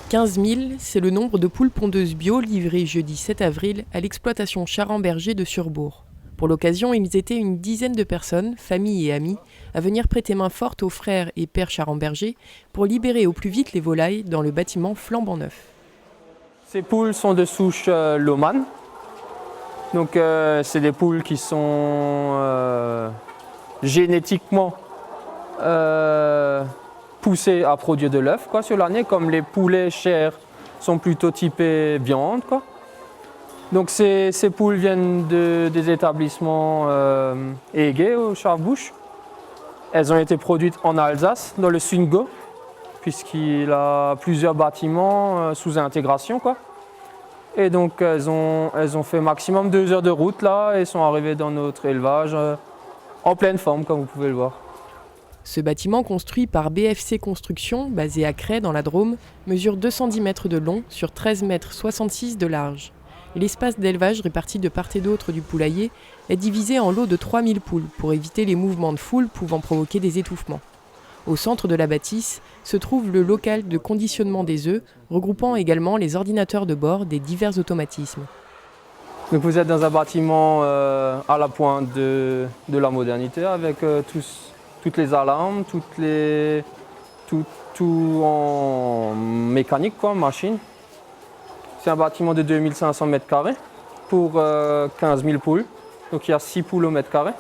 15 000, c'est le nombre de poules pondeuses bio livrées jeudi 7 avril à l'exploitation Charan-Berger de Surbourg. Pour l'occasion, ils étaient une dizaine de personnes, familles et amis, à venir prêter main forte aux frères et pères Charan-Berger pour libérer au plus vite les volailles dans le bâtiment flambant neuf. Ces poules sont de souche Lohmann. Donc c'est des poules qui sont génétiquement poussées à produire de l'œuf sur l'année, comme les poulets chers sont plutôt typés viande. Donc ces poules viennent des établissements Ege au Charles-Bouche. Elles ont été produites en Alsace, dans le Sungo, puisqu'il a plusieurs bâtiments sous intégration. Et donc elles ont fait maximum 2 heures de route là et sont arrivées dans notre élevage en pleine forme, comme vous pouvez le voir. Ce bâtiment construit par BFC Construction, basé à Cray dans la Drôme, mesure 210 mètres de long sur 13 mètres 66 de large. L'espace d'élevage réparti de part et d'autre du poulailler est divisé en lots de 3000 poules pour éviter les mouvements de foule pouvant provoquer des étouffements. Au centre de la bâtisse se trouve le local de conditionnement des œufs, regroupant également les ordinateurs de bord des divers automatismes. Donc vous êtes dans un bâtiment à la pointe de la modernité avec toutes les alarmes, tout en mécanique, machine. C'est un bâtiment de 2500 mètres carrés pour 15 000 poules. Donc il y a 6 poules au mètre carré.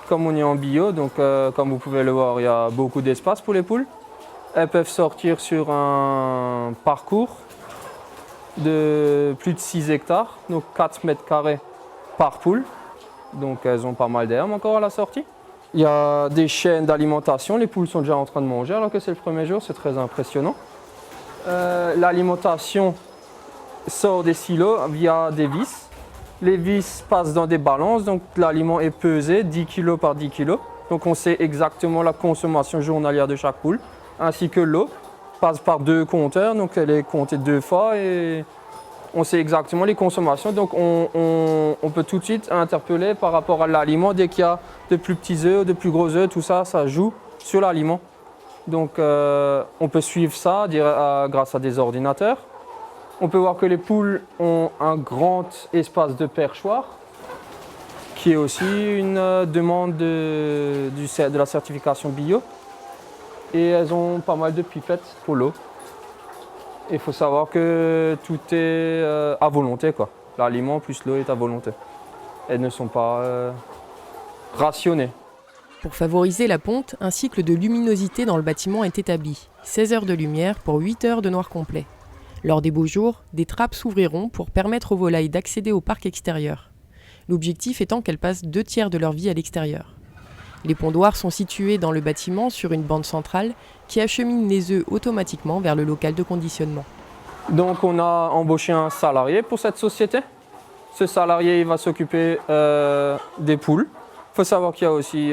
Comme on est en bio, donc comme vous pouvez le voir, il y a beaucoup d'espace pour les poules. Elles peuvent sortir sur un parcours de plus de 6 hectares, donc 4 mètres carrés par poule. Donc elles ont pas mal d'herbe encore à la sortie. Il y a des chaînes d'alimentation, les poules sont déjà en train de manger alors que c'est le premier jour, c'est très impressionnant. L'alimentation sort des silos via des vis. Les vis passent dans des balances, donc l'aliment est pesé 10 kg par 10 kg. Donc on sait exactement la consommation journalière de chaque poule, ainsi que l'eau passe par 2 compteurs, donc elle est comptée 2 fois et on sait exactement les consommations. Donc on peut tout de suite interpeller par rapport à l'aliment dès qu'il y a de plus petits œufs, de plus gros œufs, tout ça, ça joue sur l'aliment. Donc on peut suivre ça grâce à des ordinateurs. On peut voir que les poules ont un grand espace de perchoir, qui est aussi une demande de la certification bio. Et elles ont pas mal de pipettes pour l'eau. Il faut savoir que tout est à volonté. L'aliment plus l'eau est à volonté. Elles ne sont pas rationnées. Pour favoriser la ponte, un cycle de luminosité dans le bâtiment est établi. 16 heures de lumière pour 8 heures de noir complet. Lors des beaux jours, des trappes s'ouvriront pour permettre aux volailles d'accéder au parc extérieur. L'objectif étant qu'elles passent 2 tiers de leur vie à l'extérieur. Les pondoirs sont situés dans le bâtiment sur une bande centrale qui achemine les œufs automatiquement vers le local de conditionnement. Donc on a embauché un salarié pour cette société. Ce salarié il va s'occuper des poules. Il faut savoir qu'il y a aussi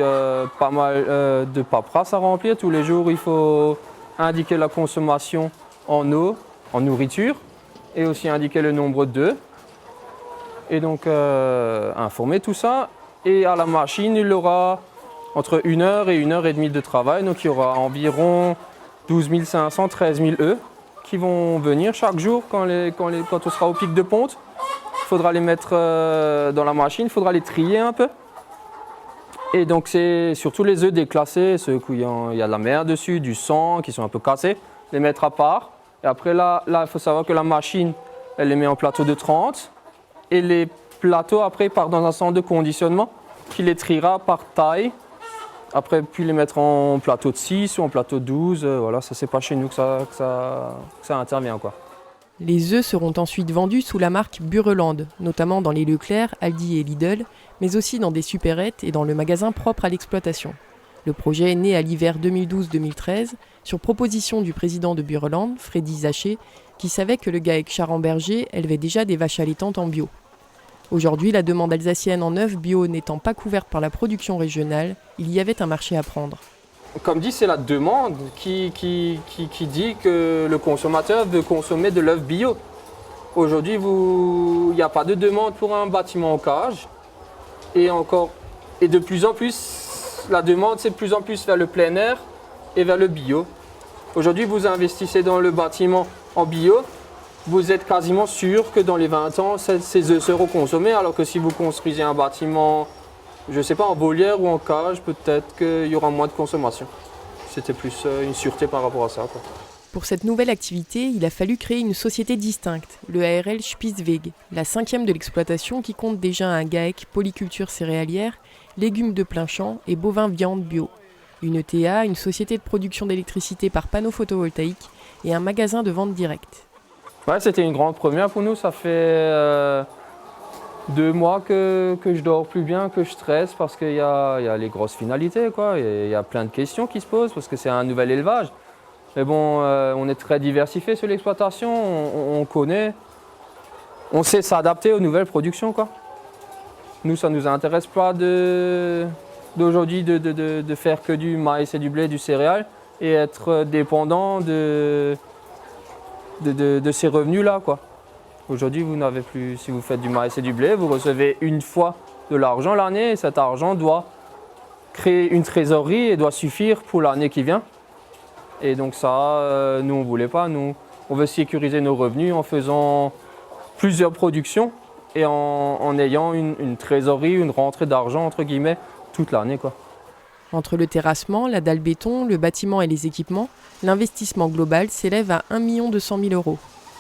pas mal de paperasse à remplir. Tous les jours, il faut indiquer la consommation en eau, en nourriture, et aussi indiquer le nombre d'œufs. Et donc informer tout ça. Et à la machine, il aura entre 1 heure et 1 heure et demie de travail. Donc il y aura environ 12 500, 13 000 œufs qui vont venir chaque jour quand on sera au pic de ponte. Il faudra les mettre dans la machine, il faudra les trier un peu. Et donc c'est surtout les œufs déclassés, ceux où il y a de la mer dessus, du sang, qui sont un peu cassés, les mettre à part. Et après là, il faut savoir que la machine, elle les met en plateau de 30. Et les plateaux, après, partent dans un centre de conditionnement qui les triera par taille. Après, puis les mettre en plateau de 6 ou en plateau de 12. Voilà, ça, c'est pas chez nous que ça intervient, Les œufs seront ensuite vendus sous la marque Bureland, notamment dans les Leclerc, Aldi et Lidl, mais aussi dans des supérettes et dans le magasin propre à l'exploitation. Le projet est né à l'hiver 2012-2013, sur proposition du président de Bureland, Freddy Zaché, qui savait que le GAEC Charan-Berger élevait déjà des vaches allaitantes en bio. Aujourd'hui, la demande alsacienne en œufs bio n'étant pas couverte par la production régionale, il y avait un marché à prendre. Comme dit, c'est la demande qui dit que le consommateur veut consommer de l'œuf bio. Aujourd'hui, il n'y a pas de demande pour un bâtiment en cage. Et de plus en plus, la demande, c'est de plus en plus vers le plein air et vers le bio. Aujourd'hui, vous investissez dans le bâtiment en bio, vous êtes quasiment sûr que dans les 20 ans, ces œufs seront consommés, alors que si vous construisez un bâtiment, je ne sais pas, en volière ou en cage, peut-être qu'il y aura moins de consommation. C'était plus une sûreté par rapport à ça, quoi. Pour cette nouvelle activité, il a fallu créer une société distincte, le ARL Spitzweg, la 5e de l'exploitation qui compte déjà un GAEC, polyculture céréalière, légumes de plein champ et bovins viande bio. Une ETA, une société de production d'électricité par panneaux photovoltaïques et un magasin de vente directe. Ouais, c'était une grande première pour nous. Ça fait 2 mois que je dors plus bien, que je stresse parce qu'il y a les grosses finalités, quoi. Il y a plein de questions qui se posent parce que c'est un nouvel élevage. Mais bon, on est très diversifié sur l'exploitation, on connaît, on sait s'adapter aux nouvelles productions, quoi. Nous, ça ne nous intéresse pas d'aujourd'hui de faire que du maïs et du blé, du céréal et être dépendant de ces revenus-là, quoi. Aujourd'hui, vous n'avez plus, si vous faites du maïs et du blé, vous recevez une fois de l'argent l'année et cet argent doit créer une trésorerie et doit suffire pour l'année qui vient. Et donc ça, nous, on ne voulait pas. Nous, on veut sécuriser nos revenus en faisant plusieurs productions et en ayant une trésorerie, une rentrée d'argent, entre guillemets, toute l'année, quoi. Entre le terrassement, la dalle béton, le bâtiment et les équipements, l'investissement global s'élève à 1 200 000 €.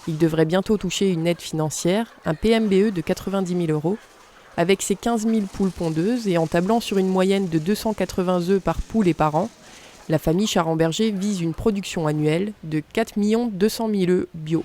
Il devrait bientôt toucher une aide financière, un PMBE de 90 000 €. Avec ses 15 000 poules pondeuses et en tablant sur une moyenne de 280 œufs par poule et par an, la famille Charenberger vise une production annuelle de 4 200 000 œufs bio.